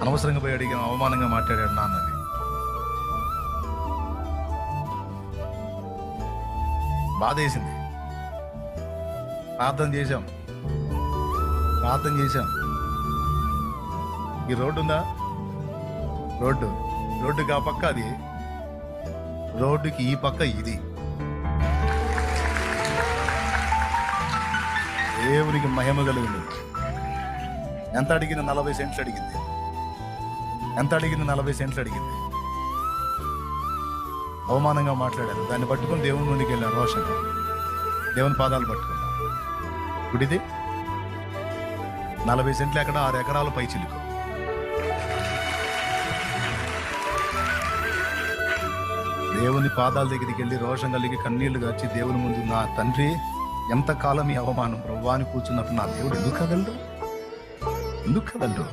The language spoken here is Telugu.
అనవసరంగా పోయి అడిగాం, అవమానంగా మాట్లాడాడు నాన్నని. బాధేసింది. ప్రార్థన చేశాం. ఈ రోడ్డు ఉందా, రోడ్డుకి ఆ పక్క అది, రోడ్డుకి ఈ పక్క ఇది. దేవునికి మహిమ కలుగుతుంది. ఎంత అడిగింది? 40 సెంట్లు అడిగింది. ఎంత అడిగింది? 40 సెంట్లు అడిగింది. అవమానంగా మాట్లాడారు. దాన్ని పట్టుకుని దేవుని ముందుకు వెళ్ళారు. రోషన్ దేవుని పాదాలు పట్టుకున్నా. గుడిది 40 సెంట్లు ఎక్కడ? 6 ఎకరాల పై చిలుకు. దేవుని పాదాల దగ్గరికి వెళ్ళి రోషం కలిగి కన్నీళ్లు గార్చి దేవుని ముందు, నా తండ్రి ఎంతకాలం ఈ అవమానం ప్రభువాని కూర్చున్నప్పుడు నా దేవుడు ఎందుకు కదలడు?